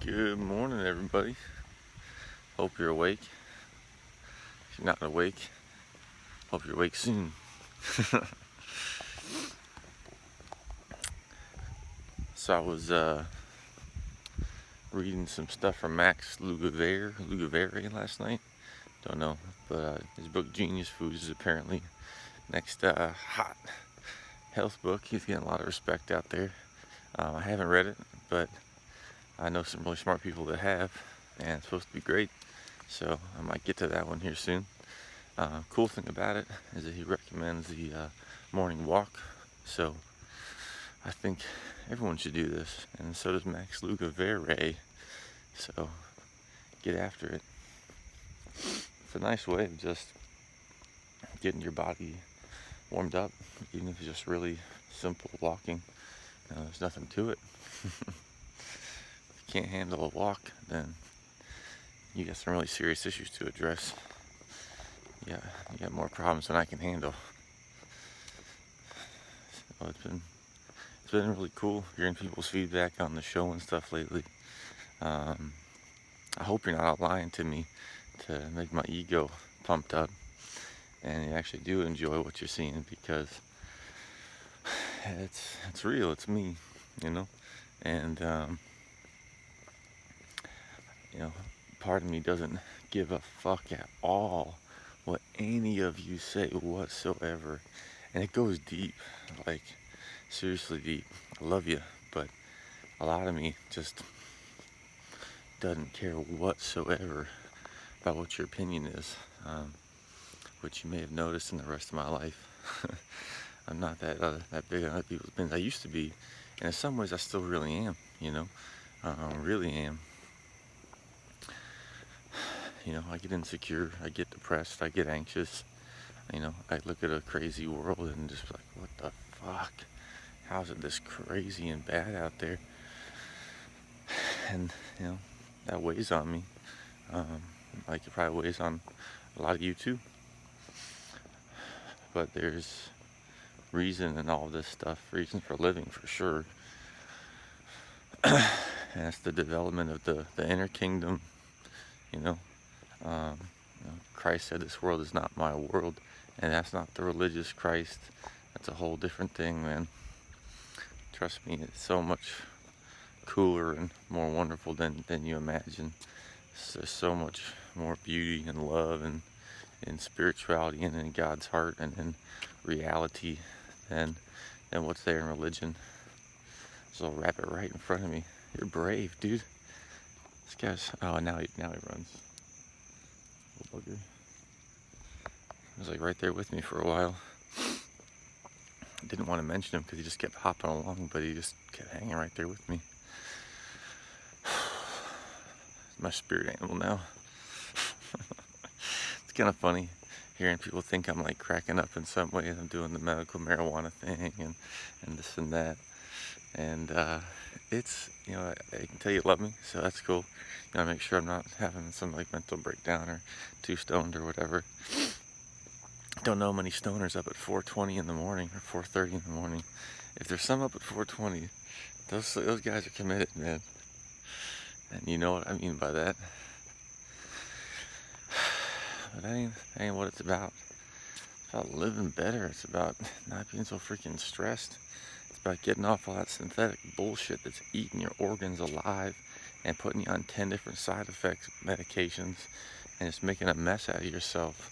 Good morning, everybody. Hope you're awake. If you're not awake, hope you're awake soon. So I was reading some stuff from Max Lugavere last night. Don't know, but his book Genius Foods is apparently next hot health book. He's getting a lot of respect out there. I haven't read it, but I know some really smart people that have, and it's supposed to be great. So I might get to that one here soon. Cool thing about it is that he recommends the morning walk. So I think everyone should do this, and so does Max Lugavere. So get after it. It's a nice way of just getting your body warmed up, even if it's just really simple walking. There's nothing to it. If you can't handle a walk, then you got some really serious issues to address. Yeah, you got more problems than I can handle. So it's been really cool hearing people's feedback on the show and stuff lately. I hope you're not out lying to me to make my ego pumped up, and you actually do enjoy what you're seeing, because it's real. It's me, and part of me doesn't give a fuck at all what any of you say whatsoever, and it goes deep, like seriously deep. I love you, but a lot of me just doesn't care whatsoever about what your opinion is, which you may have noticed in the rest of my life. I'm not that big on other people's opinions. I used to be, and in some ways I still really am, really am. I get insecure, I get depressed, I get anxious. I look at a crazy world and just like, what the fuck? How is it this crazy and bad out there? And, that weighs on me. Like it probably weighs on a lot of you too. But there's reason in all this stuff, reason for living for sure. And that's the development of the inner kingdom, Christ said this world is not my world, and that's not the religious Christ. That's a whole different thing, man. Trust me, it's so much cooler and more wonderful than you imagine. There's so much more beauty and love and in spirituality and in God's heart and in reality than what's there in religion. So I'll wrap it right in front of me. You're brave, dude. This guy's, now he runs. Little bugger. He was like right there with me for a while. I didn't want to mention him because he just kept hopping along, but he just kept hanging right there with me. He's my spirit animal now. It's kind of funny hearing people think I'm like cracking up in some way. I'm doing the medical marijuana thing and this and that. And it's, I can tell you love me, so that's cool. Make sure I'm not having some like mental breakdown or too stoned or whatever. Don't know many stoners up at 4:20 in the morning or 4:30 in the morning. If there's some up at 4:20, those guys are committed, man. And you know what I mean by that. But that ain't what it's about. It's about living better. It's about not being so freaking stressed. It's about getting off all that synthetic bullshit that's eating your organs alive and putting you on 10 different side effect medications and just making a mess out of yourself.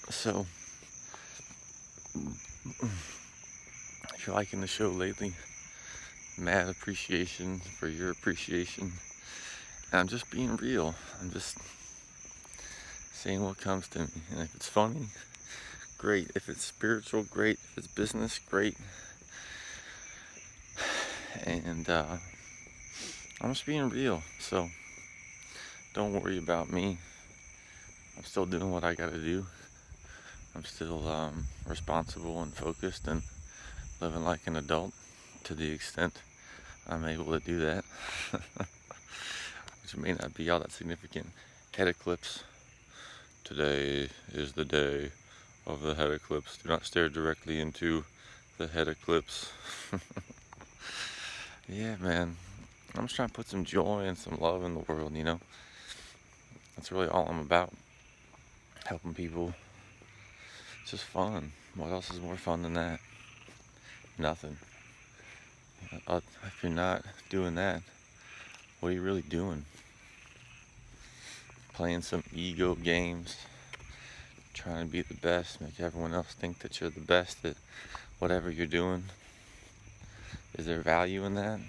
So, if you're liking the show lately, mad appreciation for your appreciation. And I'm just being real. I'm just saying what comes to me. And if it's funny, great. If it's spiritual, great. If it's business, great. And I'm just being real. So don't worry about me. I'm still doing what I gotta do. I'm still responsible and focused and living like an adult to the extent I'm able to do that. Which may not be all that significant. Head eclipse. Today is the day of the head eclipse. Do not stare directly into The head eclipse. Yeah, man. I'm just trying to put some joy and some love in the world, you know? That's really all I'm about. Helping people. It's just fun. What else is more fun than that? Nothing. If you're not doing that, what are you really doing? Playing some ego games, trying to be the best, make everyone else think that you're the best at whatever you're doing. Is there value in that?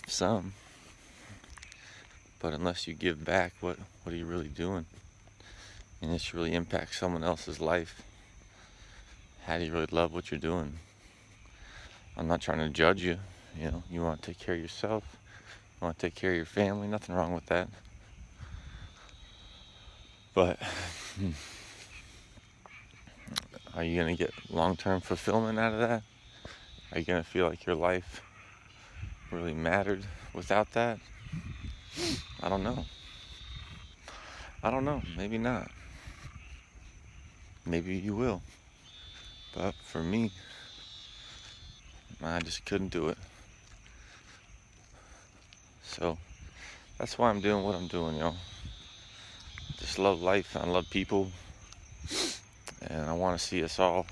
Some. But unless you give back, what are you really doing? And this really impacts someone else's life. How do you really love what you're doing? I'm not trying to judge you. You know, you want to take care of yourself. You want to take care of your family. Nothing wrong with that. But are you going to get long-term fulfillment out of that? Are you going to feel like your life really mattered without that? I don't know. Maybe not. Maybe you will. But for me, I just couldn't do it. So that's why I'm doing what I'm doing, yo. Just love life. I love people. And I want to see us all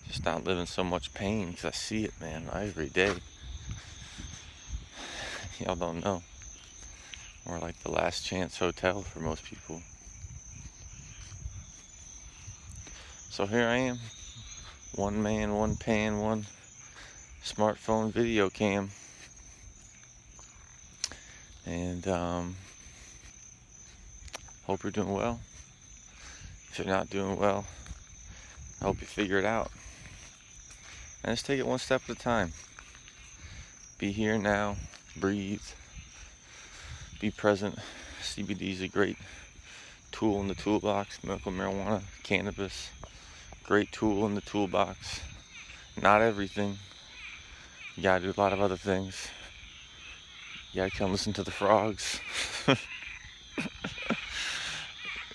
just not live in so much pain, because I see it, man, every day. Y'all don't know. We're like the last chance hotel for most people. So here I am. One man, one pan, one smartphone video cam. And hope you're doing well. If you're not doing well, I hope you figure it out. And just take it one step at a time. Be here now. Breathe. Be present. CBD is a great tool in the toolbox. Medical marijuana, cannabis, great tool in the toolbox. Not everything. You gotta do a lot of other things. You gotta come listen to the frogs.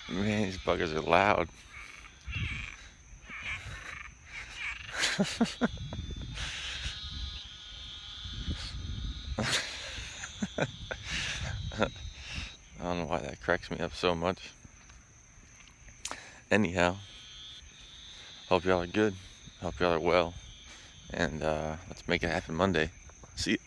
Man, these buggers are loud. I don't know why that cracks me up so much. Anyhow, hope y'all are good. Hope y'all are well. And let's make it happen Monday. See ya.